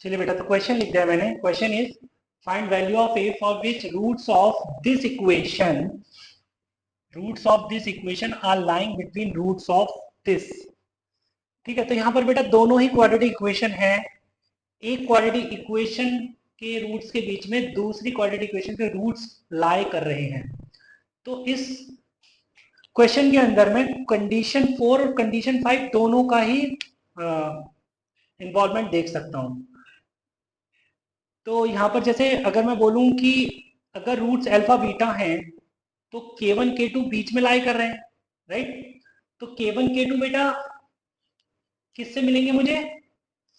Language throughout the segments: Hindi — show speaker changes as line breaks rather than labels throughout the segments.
चलिए बेटा, तो क्वेश्चन लिख दिया मैंने। Question is find value of A for which roots of this equation are lying between roots of this. ठीक है, तो यहाँ पर बेटा दोनों ही क्वाड्रेटिक इक्वेशन है। एक क्वाड्रेटिक इक्वेशन के रूट्स के बीच में दूसरी क्वाड्रेटिक इक्वेशन के रूट्स लाई कर रहे हैं। तो इस क्वेश्चन के अंदर में कंडीशन 4 और कंडीशन 5 दोनों का ही इन्वॉल्वमेंट देख सकता हूं। तो यहां पर जैसे अगर मैं बोलूं कि अगर रूट्स अल्फा बीटा हैं तो K1 K2 बीच में लाई कर रहे हैं, राइट। तो K1 K2 बेटा किससे मिलेंगे मुझे?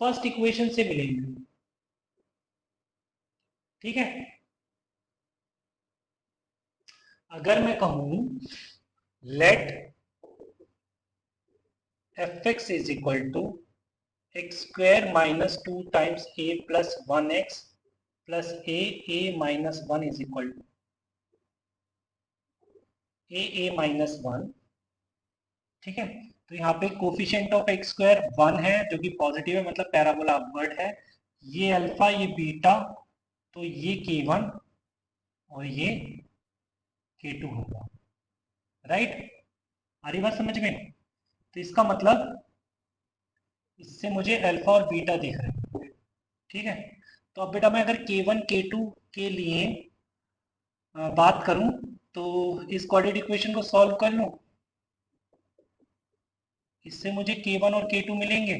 फर्स्ट इक्वेशन से मिलेंगे। ठीक है, अगर मैं कहूं let fx is equal to X square minus 2 times a plus 1x plus a minus 1 is equal to a minus 1। ठीक है, तो यहाँ पे कोफिशिएंट ऑफ एक्स स्क्वायर 1 है जो कि पॉजिटिव है, मतलब पैराबोला अपवर्ड है। ये अल्फा, ये बीटा, तो ये K1 और ये K2 होगा, राइट। आ रही बात समझ में? तो इसका मतलब इससे मुझे अल्फा और बीटा दिख रहे हैं। ठीक है, तो अब बेटा मैं अगर K1 K2 के लिए बात करूं तो इस क्वाड्रेटिक इक्वेशन को सॉल्व कर लूं, इससे मुझे K1 और K2 मिलेंगे।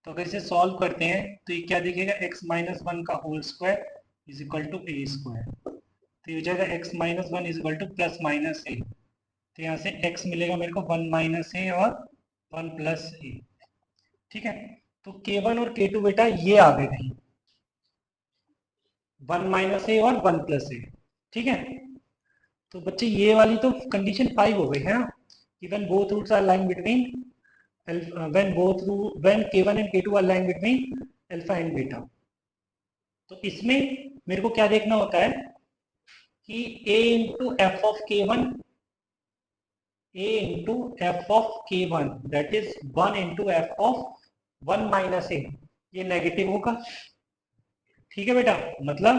तो अगर इसे सॉल्व करते हैं तो ये क्या दिखेगा? x माइनस 1 का whole square is equal to a square. तो ये हो जाएगा x minus 1 is equal to plus minus a। तो यहाँ से x मिलेगा मेरे को 1 माइनस a और 1 प्लस a। ठीक है, तो K1 और K2 बेटा ये आ गए कहीं, 1 माइनस a और 1 प्लस a। ठीक है, तो बच्चे ये वाली तो कंडीशन 5 हो गई है ना, even both roots are lying between when K1 and K2 are lying between alpha and beta। तो इसमें मेरे को क्या देखना होता है कि a into F of K1 that is 1 into F of 1 minus a, ये नेगेटिव होगा। ठीक है बेटा, मतलब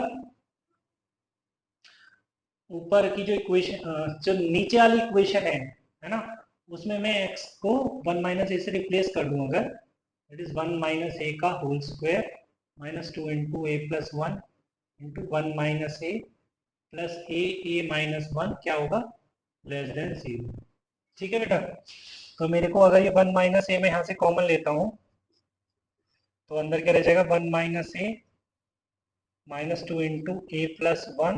ऊपर की जो इक्वेशन, जो नीचे वाली इक्वेशन है ना, उसमें मैं x को 1 माइनस ए से रिप्लेस कर दूं अगर, दैट इज 1 माइनस ए का whole square minus 2 into A plus 1 into 1 minus A plus a minus 1 क्या होगा? Less than 0। ठीक है बेटा, तो मेरे को अगर ये 1 माइनस ए में यहाँ से कॉमन लेता हूँ तो अंदर क्या रह जाएगा? 1 माइनस ए माइनस 2 इंटू ए प्लस 1,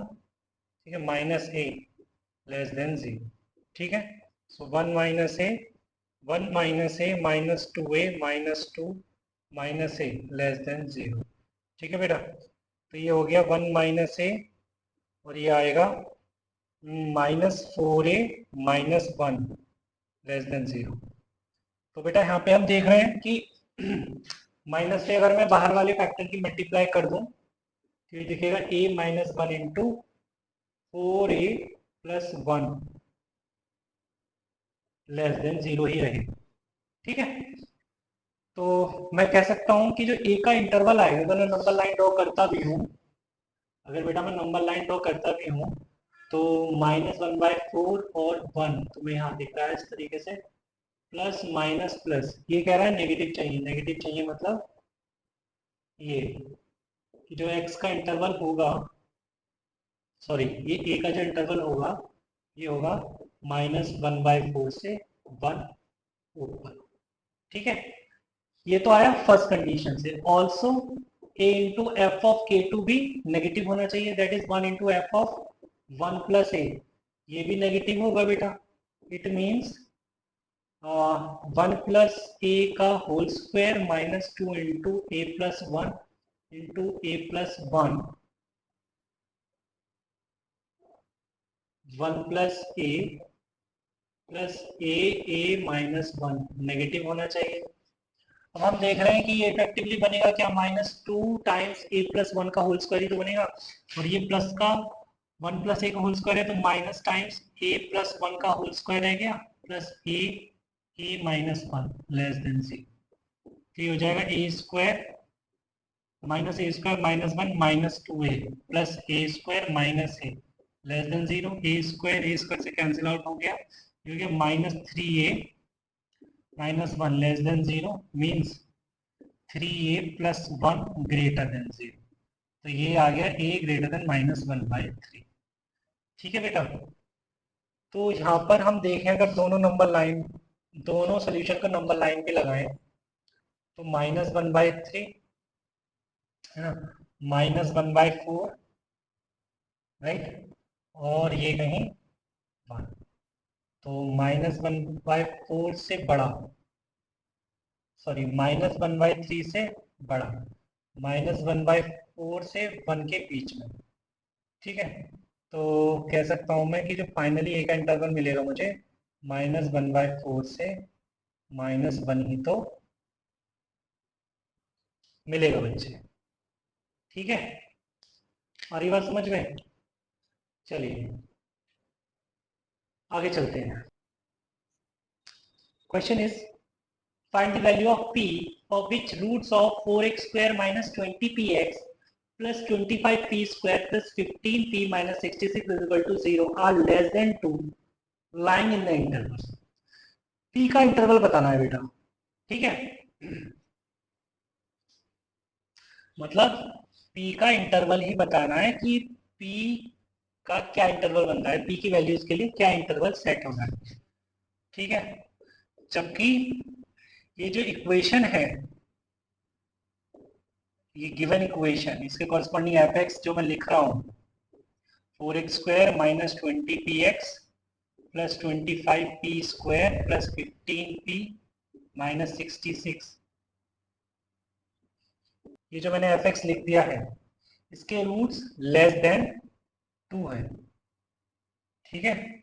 ठीक है, माइनस ए लेस देन 0। ठीक है, सो 1 minus A minus 2a minus 2 minus a less than 0। ठीक है बेटा, तो ये हो गया 1 माइनस ए और ये आएगा minus 4a minus 1 less than 0। तो बेटा यहाँ पे हम देख रहे हैं कि माइनस से अगर मैं बाहर वाले फैक्टर की मल्टीप्लाई कर दूं तो ये दिखेगा a minus 1 into 4a plus 1 less than 0 ही रहे। ठीक है, तो मैं कह सकता हूं कि जो a का इंटरवल आएगा, अगर मैं नंबर लाइन ड्रॉ करता भी हूं, अगर बेटा मैं नंबर लाइन ड्रॉ करता भी हूं तो -1/4 और 1 तुम्हें यहाँ दिख रहा है इस तरीके से, प्लस माइनस प्लस, ये कह रहा है नेगेटिव चाहिए। नेगेटिव चाहिए मतलब ये कि जो x का इंटरवल होगा, सॉरी ये a का जो इंटरवल होगा ये होगा -1/4 से 1 ऊपर। ठीक है, ये तो आया फर्स्ट कंडीशन से। Also a into F of K2 भी नेगेटिव होना चाहिए, that is 1 into F of 1 plus a, ये भी नेगेटिव होगा बेटा। इट मीन्स 1 प्लस ए का whole square minus 2 into A plus 1 into A plus 1 plus A plus a minus 1 नेगेटिव होना चाहिए। अब हम देख रहे हैं कि ये इफेक्टिवली बनेगा क्या? -2 टाइम्स ए प्लस 1 का होल स्क्वायर ही तो बनेगा, और ये प्लस का 1 प्लस ए का होल स्क्वायर है तो माइनस टाइम्स ए प्लस 1 का होल स्क्वायर रह गया plus a minus 1 less than 0। तो ये हो जाएगा a square minus a square minus one minus two a plus a square minus a less than zero. A square से कैंसिल आउट हो गया, ये हो गया minus three a minus one less than zero means three a plus one greater than zero. तो ये आ गया a greater than minus one by three. ठीक है बेटा, तो यहाँ पर हम देखें अगर दोनों सोल्यूशन को नंबर लाइन पे लगाएं तो माइनस वन बाई थ्री है ना, minus one by four, right, और ये कहीं वन। तो माइनस वन बाई फोर से बड़ा, sorry minus one by three से बड़ा, माइनस वन बाई फोर से वन के बीच में। ठीक है, तो कह सकता हूं मैं कि जो फाइनली ए का इंटरवल मिलेगा मुझे माइनस वन बाई फोर से माइनस वन ही तो मिलेगा बच्चे। ठीक है, हमारी बात समझ गए? चलिए आगे चलते हैं। Question is find the value of p for which roots of 4x square minus 20px plus 25p square plus 15p minus 66 is equal to 0 are less than 2 lying in the interval। p का इंटरवल बताना है बेटा। ठीक है, मतलब p का इंटरवल ही बताना है कि p का क्या इंटरवल बनता है, p की वैल्यूज के लिए क्या इंटरवल सेट होना है। ठीक है, जबकि ये जो इक्वेशन है, ये गिवन इक्वेशन, इसके कॉरस्पॉन्डिंग एफ एक्स जो मैं लिख रहा हूं 4x square minus 20px plus 25p square plus 15p minus 66, ये जो मैंने एफ एक्स लिख दिया है इसके रूट्स लेस देन 2 है। ठीक है,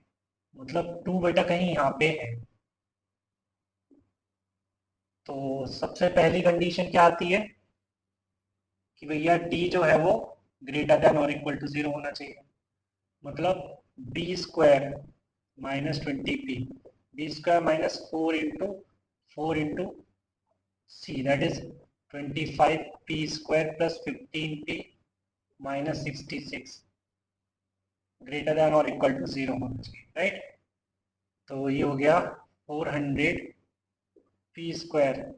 मतलब 2 बेटा कहीं यहाँ पे है। तो सबसे पहली कंडीशन क्या आती है कि भैया डी जो है वो ग्रेटर देन और इक्वल टू 0 होना चाहिए। मतलब B square minus 20p, B square minus four into C that is 25p square plus 15p minus 66 greater than और इक्वल टू 0 होना चाहिए, राइट। तो ये हो गया 400p square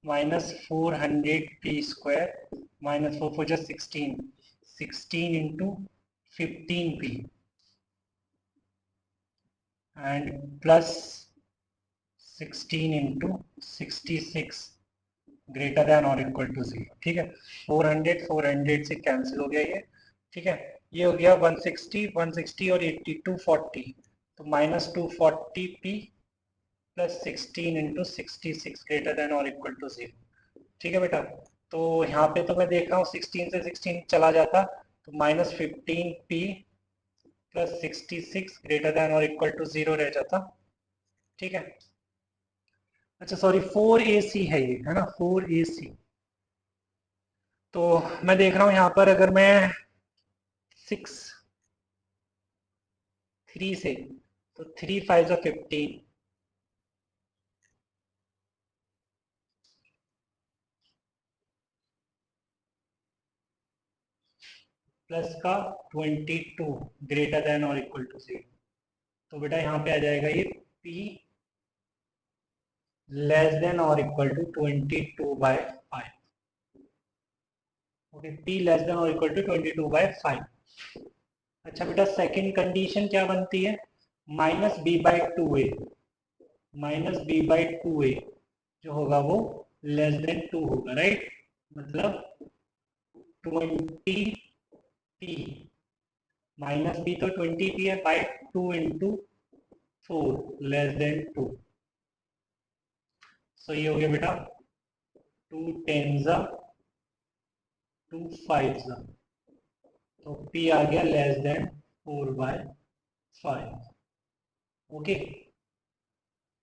minus 400p square minus 4 just 16 into 15p and plus 16 into 66 greater than और इक्वल टू 0। ठीक है, 400 से कैंसिल हो गया ये। ठीक है, ये हो गया 160 और 80 240, तो minus 240p plus 16 into 66 greater than और इक्वल टू 0। ठीक है बेटा, तो यहाँ पे तो मैं देख रहा हूँ 16 से 16 चला जाता तो minus 15p plus 66 greater than और इक्वल टू 0 रह जाता। ठीक है, अच्छा सॉरी 4ac है ये, है ना 4ac। तो मैं देख रहा हूँ यहाँ पर अगर मैं 3 से, तो 3 5 15 प्लस का 22 ग्रेटर देन और इक्वल टू 0। तो बेटा यहाँ पे आ जाएगा ये p लेस देन और equal to 22/5। Okay, p less than और इक्वल टू 22/5। अच्छा बेटा, सेकंड कंडीशन क्या बनती है, minus B by two a, minus B by two a जो होगा वो लेस देन 2 होगा, राइट। मतलब 20p माइनस बी तो 20p है बाई 2 इंटू 4 लेस देन 2। सो ये हो गया बेटा 2 10 2 5 तो p आ गया लेस देन 4/5। ओके,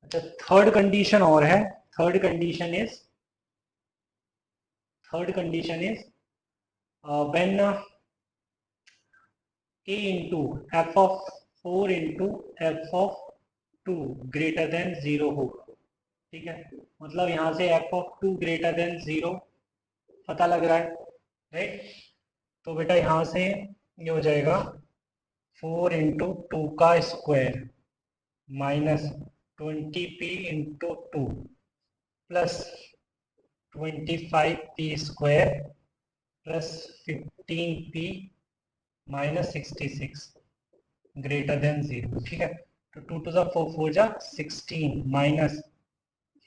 अच्छा थर्ड कंडीशन और है। Third condition is when a into F of 4 into F of 2 greater than 0 होगा। ठीक है, मतलब यहाँ से F of two greater than zero पता लग रहा है, राइट। तो बेटा यहाँ से ये हो जाएगा 4 × 2 का square minus 20p × 2 plus 25p² plus 15p minus 66 greater than zero. ठीक है, तो 2 टू ज़ा 4 4 जा 16 minus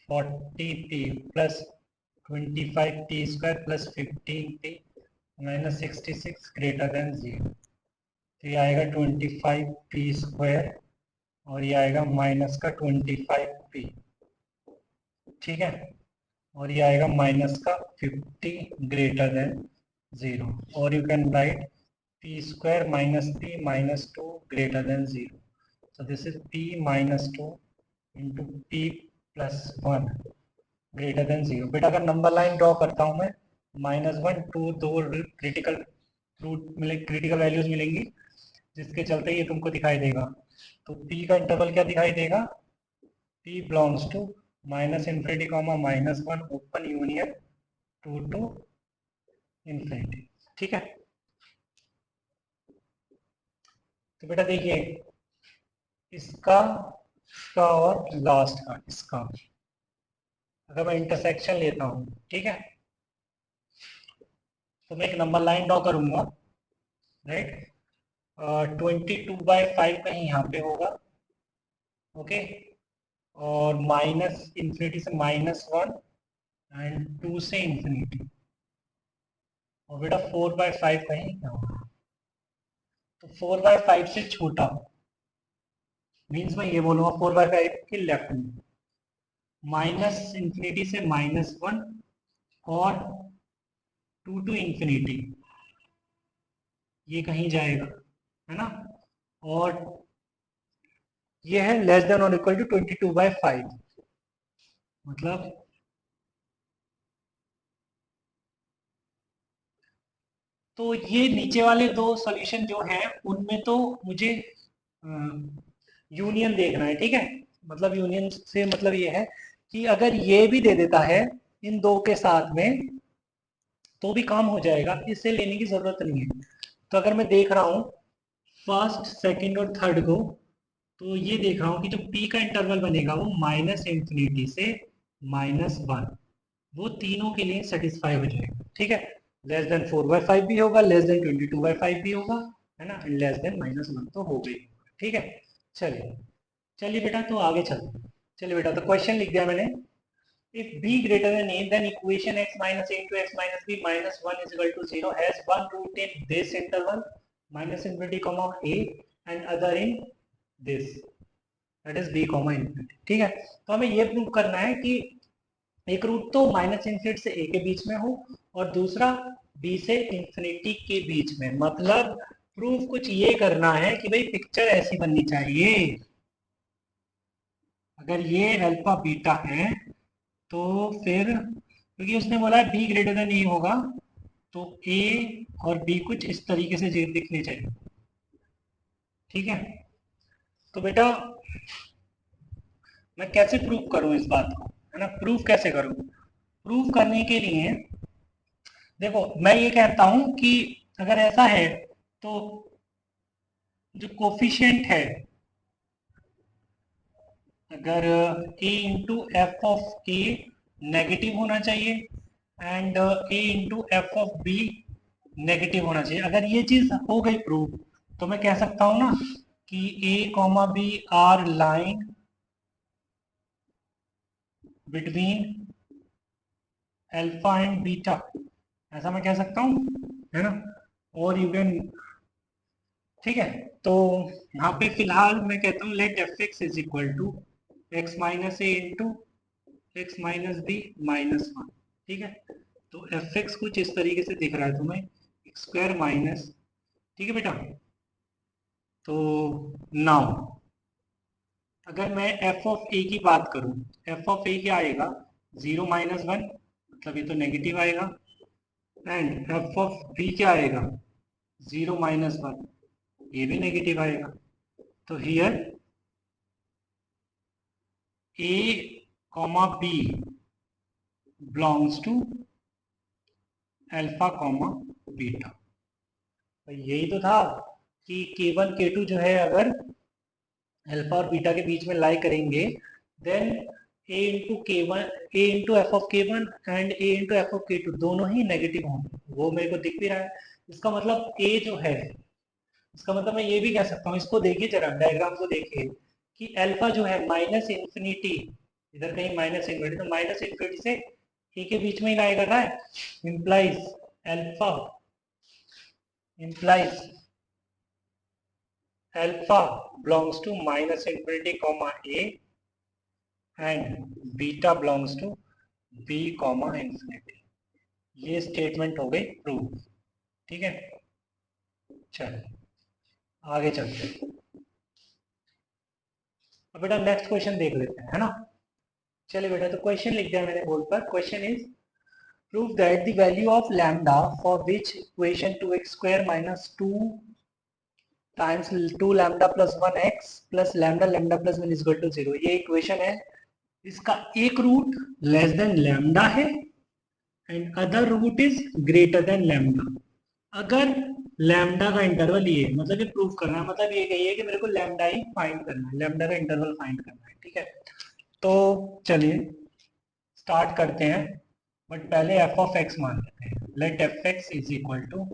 40p plus 25p² plus 15p minus 66 greater than zero. तो ये आएगा 25p² और ये आएगा माइनस का 25p। ठीक है, और ये आएगा माइनस का 50 ग्रेटर देन जीरो। और you can write p² minus p minus 2 greater than zero. So this is p minus 2 into p plus 1 greater than zero. बेटा अगर नंबर लाइन ड्रॉ करता हूँ मैं, -1 2 दो क्रिटिकल रूट मिले, क्रिटिकल वैल्यूज मिलेंगी जिसके चलते ये तुमको दिखाई देगा। तो p का इंटरवल क्या दिखाई देगा, p belongs to -∞, -1 open union 2 to ∞। ठीक है, तो बेटा देखिए इसका और लास्ट का इसका अगर मैं इंटरसेक्शन लेता हूँ, ठीक है, तो मैं एक नंबर लाइन ड्रॉ करूंगा, राइट। 22/5 कहीं यहाँ पे होगा, ओके, और -∞ से -1 एंड 2 से ∞, और बेटा 4/5 कहीं यहाँ होगा। तो 4/5 से छोटा मीन्स मैं ये बोलूँगा 4/5 के लेफ्ट में, -∞ से -1 और 2 to ∞, ये कहीं जाएगा, है ना। और ये है लेस देन और इक्वल टू 22/5, मतलब तो ये नीचे वाले दो सॉल्यूशन जो हैं उनमें तो मुझे यूनियन देखना है, ठीक है। मतलब यूनियन से मतलब ये है कि अगर ये भी दे देता है इन दो के साथ में तो भी काम हो जाएगा, इससे लेने की जरूरत नहीं है। तो अगर मैं देख रहा हूँ फर्स्ट सेकंड और थर्ड को, तो ये देख रहा हूँ कि जो p का इंटरवल बनेगा वो -∞ से -1, वो तीनों के लिए सेटिस्फाई हो जाएगा, ठीक है। लेस देन 4/5 भी होगा, लेस देन 22/5 भी होगा, है ना, एंड लेस देन -1 तो हो गई, ठीक है। चलिए चलिए बेटा तो आगे चलते हैं। चलिए बेटा तो क्वेश्चन लिख दिया मैंने। If b greater than a, then equation x minus a into x minus b minus 1 is equal to 0 has one root in this interval -∞, a and other in this, that is b, ∞। ठीक है, तो हमें ये प्रूव करना है कि एक रूट तो -∞ से a के बीच में हो और दूसरा b से इंफिनिटी के बीच में। मतलब प्रूफ कुछ ये करना है कि भाई पिक्चर ऐसी बननी चाहिए, अगर ये अल्फा बीटा है तो फिर क्योंकि उसने बोला है बी ग्रेटर देन ए होगा, तो ए और बी कुछ इस तरीके से दिखने चाहिए, ठीक है। तो बेटा मैं कैसे प्रूव करूं इस बात को, है ना, प्रूव कैसे करूं। प्रूव करने के लिए देखो मैं ये कहता हूं कि अगर ऐसा है तो जो कोफिशिएंट है, अगर a into F of A negative होना चाहिए and a into F of B negative होना चाहिए। अगर ये चीज हो गई प्रूव तो मैं कह सकता हूं ना कि a, b are line between alpha and beta, ऐसा मैं कह सकता हूं, है ना। और यू कैन, ठीक है, तो यहाँ पे फिलहाल मैं कहता हूँ let F x is equal to X minus A into X minus B -1, ठीक है। तो एफ एक्स कुछ इस तरीके से दिख रहा है तुम्हें, स्क्वायर माइनस, ठीक है बेटा। तो नाउ अगर मैं एफ ऑफ ए की बात करूं, एफ ऑफ ए क्या आएगा 0 -1, मतलब ये तो नेगेटिव आएगा, एंड एफ ऑफ बी क्या आएगा 0 -1, ये भी नेगेटिव आएगा। तो here A comma B belongs to alpha comma beta. तो यही तो था कि K1 K2 जो है अगर अल्फा और बीटा के बीच में लाई करेंगे, then A into and A into दोनों ही नेगेटिव होंगे। वो मेरे को दिख भी रहा है। इसका मतलब A जो है, इसका मतलब मैं ये भी कह सकता हूँ, इसको देखिए जरा, डायग्राम को देखिए कि अल्फा जो है माइनस इन्फिनिटी, इधर कहीं माइनस इन्फिनिटी, तो माइनस इन्फिनिटी से ए के बीच में ही लाई कर रहा है। Implies alpha implies alpha belongs to minus infinity comma a and beta belongs to b comma infinity। ये स्टेटमेंट हो गई प्रूव। ठीक है, चल आगे चलते हैं। अब बेटा नेक्स्ट क्वेश्चन देख लेते हैं, है ना। चलिए बेटा, तो क्वेश्चन लिख दिया मैंने बोर्ड पर। Question is prove that the value of lambda for which equation 2x square minus 2 times 2 lambda plus 1x plus lambda lambda plus 1 is equal to 0। ये इक्वेशन है, इसका एक रूट लेस देन लैम्डा है and other root is greater than lambda. अगर लैम्डा का इंटरवल ये है, मतलब ये प्रूफ करना है, मतलब ये कहिए कि मेरे को लैम्डा ही फाइंड करना है, लैम्डा का इंटरवल फाइंड करना है। ठीक है, तो चलिए स्टार्ट करते हैं, बट पहले एफ ऑफ एक्स मान लेते हैं। Let F x is equal to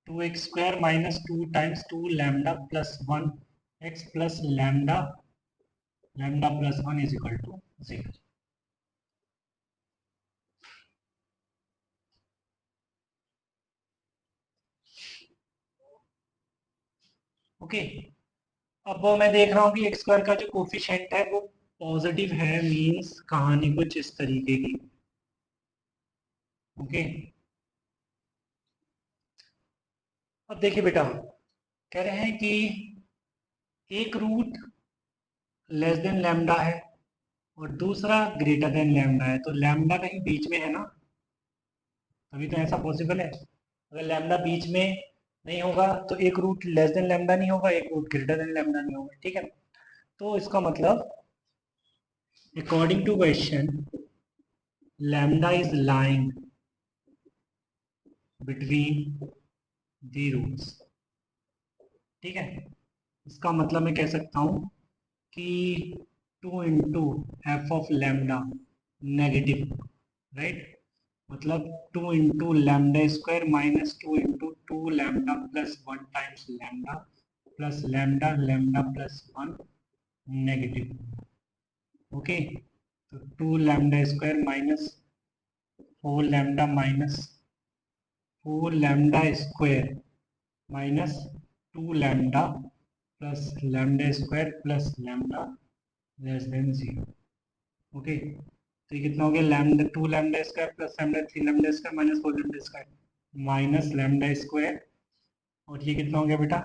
2x square minus 2 times 2 lambda plus 1 X plus lambda lambda plus 1 is equal to 0। Okay, अब मैं देख रहा हूँ कि एक्स स्क्वायर का जो कोफिशिएंट है वो पॉजिटिव है, मींस कहानी कुछ इस तरीके की। ओके, अब देखिए बेटा, कह रहे हैं कि एक रूट लेस देन लैम्डा है और दूसरा ग्रेटर देन लैम्डा है, तो लैम्डा कहीं बीच में है ना, तभी तो ऐसा पॉसिबल है। अगर लैम्डा बीच में नहीं होगा तो एक रूट लेस देन लैम्डा नहीं होगा, एक रूट ग्रेटर देन लैम्डा नहीं होगा। ठीक है, तो इसका मतलब according to question lambda is lying between the roots. ठीक है, इसका मतलब मैं कह सकता हूँ कि 2 into F of lambda negative, right, मतलब 2 into lambda square minus 2 into 2 lambda plus 1 times lambda plus lambda lambda plus 1 negative. Okay, तो 2 lambda square minus 4 lambda minus 4 lambda square minus 2 lambda plus lambda square plus lambda less than 0। Okay, तो ये कितना हो गया, lambda 2 lambda square plus lambda 3 lambda square minus 4 lambda square minus lambda square, और ये कितना हो गया बेटा,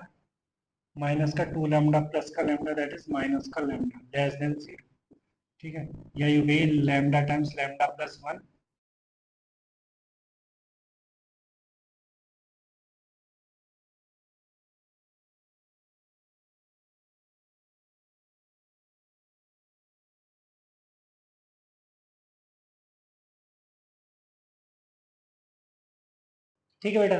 माइनस का 2 लैम्डा प्लस का लैम्डा दैट इज माइनस का लैम्डा लेस देन 0। ठीक है, यही हो गई लैम्डा टाइम्स लैम्डा प्लस 1। ठीक है बेटा,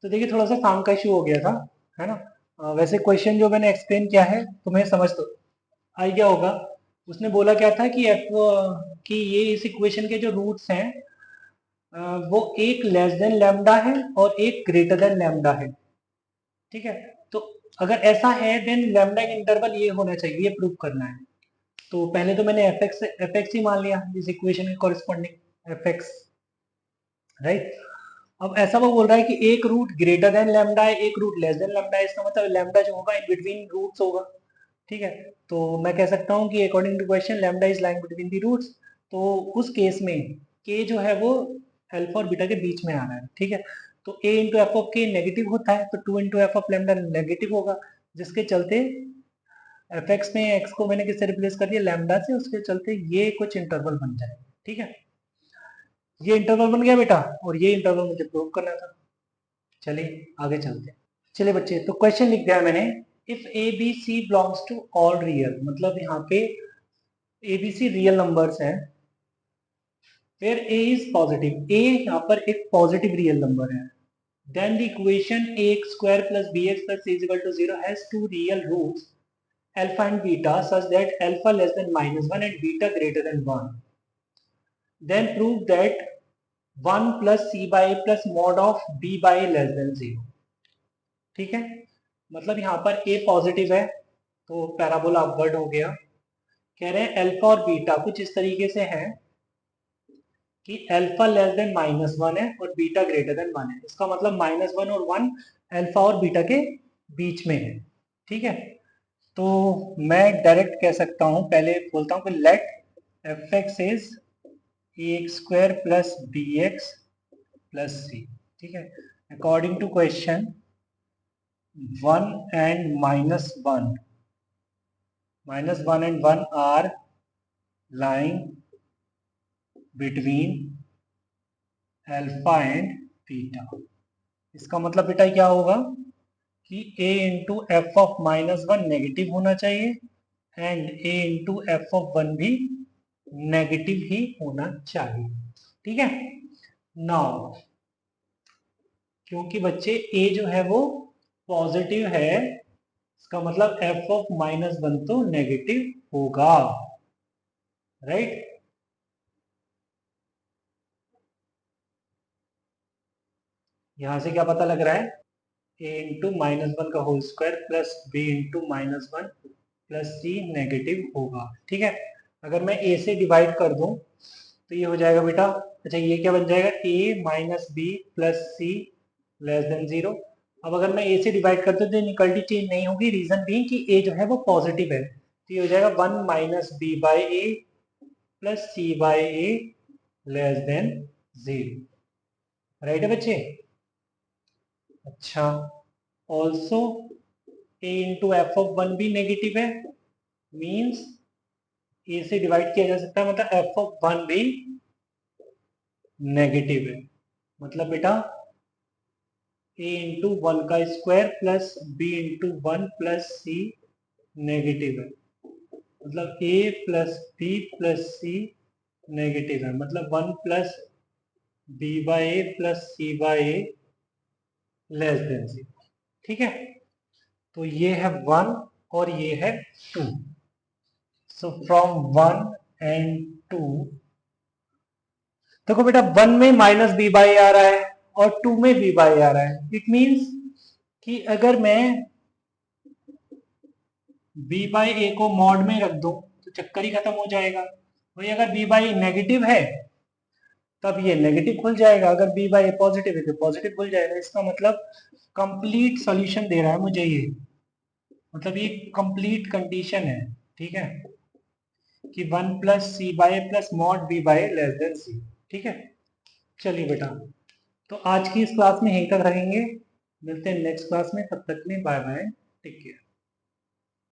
तो देखिए थोड़ा सा साउंड का इशू हो गया था, है ना। वैसे क्वेश्चन जो मैंने एक्सप्लेन किया है तुम्हें समझ तो आ गया होगा। उसने बोला क्या था कि कि ये इस इक्वेशन के जो रूट्स हैं वो एक लेस देन लैम्डा है और एक ग्रेटर देन लैम्डा है। ठीक है, तो अगर ऐसा है देन लैम्डा का इंटरवल ये होना चाहिए, ये प्रूव करना है। तो पहले तो मैंने एफ एक्स ही मान लिया इस इक्वेशन के कॉरेस्पॉन्डिंग एफ एक्स, राइट। अब ऐसा वो बोल रहा है कि एक रूट ग्रेटर देन लैम्डा है, एक रूट लेस देन लैम्डा है, इसका मतलब लैम्डा जो होगा इन बिटवीन रूट्स होगा। ठीक है, तो मैं कह सकता हूँ कि according to question lambda is lying between the roots. तो उस केस में के जो है वो अल्फा और बीटा के बीच में आ रहा है। ठीक है, तो ए इंटू एफ ऑफ के नेगेटिव होता है, तो 2 into F of lambda negative होगा, जिसके चलते एफ एक्स में एक्स को मैंने किससे रिप्लेस कर दिया, लैम्डा से, उसके चलते ये कुछ इंटरवल बन जाए। ठीक है, ये इंटरवल बन गया बेटा, और ये इंटरवल मुझे प्रूव करना था। चलिए आगे चलते हैं। चलिए बच्चे, तो क्वेश्चन लिख दिया मैंने if A B C belongs to all real, मतलब यहाँ पे A B C real numbers हैं, फिर ए इज पॉजिटिव, ए यहाँ पर एक पॉजिटिव रियल नंबर है, then the equation ax square plus bx plus c is equal to 0 has two real roots alpha and beta such that alpha less than -1 and beta greater than 1. Then prove that 1 plus c by a plus mod of b by a less than 0. ठीक है, मतलब यहाँ पर a पॉजिटिव है तो पैराबोला अपवर्ड हो गया। कह रहे हैं अल्फा और बीटा कुछ इस तरीके से है कि अल्फा लेस देन -1 है और बीटा ग्रेटर देन 1 है। इसका मतलब -1 और 1 अल्फा और बीटा के बीच में है। ठीक है, तो मैं डायरेक्ट कह सकता हूं, पहले बोलता हूं कि let F x is ax square plus b x plus c. ठीक है, according to question 1 and -1 and 1 are lying between alpha and beta. इसका मतलब बेटा क्या होगा कि a इंटू एफ ऑफ -1 नेगेटिव होना चाहिए and a into F of 1 भी नेगेटिव ही होना चाहिए। ठीक है, नाउ क्योंकि बच्चे a जो है वो पॉजिटिव है, इसका मतलब एफ ऑफ -1 तो नेगेटिव होगा, राइट। यहां से क्या पता लग रहा है, a इंटू -1 का whole square plus b into -1 plus c negative होगा। ठीक है, अगर मैं a से डिवाइड कर दूं तो ये हो जाएगा बेटा, अच्छा ये क्या बन जाएगा, a minus B plus C less than 0। अब अगर मैं a से डिवाइड करता हूँ तो इक्वलिटी चेंज नहीं होगी, रीजन बीइंग कि a जो है वो पॉजिटिव है, तो ये हो जाएगा 1 minus B by A plus C by A less than 0। Right है बच्चे। अच्छा, also a into F of 1 भी नेगेटिव है, मीन्स a से डिवाइड किया जा सकता है, मतलब एफ ऑफ 1 भी नेगेटिव है। मतलब बेटा a इंटू 1 का square plus b into 1 plus c negative है, मतलब a plus b plus c negative है, मतलब 1 plus b by A plus C by A less than 0। ठीक है, तो ये है 1 और ये है 2। सो फ्रॉम 1 एंड 2, देखो बेटा 1 में माइनस बी बाई आ रहा है और 2 में बी बाई आ रहा है, इट मीन्स कि अगर मैं बी बाई ए को मॉड में रख दूं तो चक्कर ही खत्म हो जाएगा। वही अगर बी बाई नेगेटिव है तब ये नेगेटिव खुल जाएगा, अगर बी बाई पॉजिटिव है तो पॉजिटिव खुल जाएगा। इसका मतलब कंप्लीट सॉल्यूशन दे रहा है मुझे ये, मतलब ये कंप्लीट कंडीशन है। ठीक है, कि 1 plus C by plus mod b by less than c. ठीक है, चलिए बेटा, तो आज की इस क्लास में यहीं तक रहेंगे, मिलते हैं नेक्स्ट क्लास में, तब तक में बाय बाय, टेक केयर।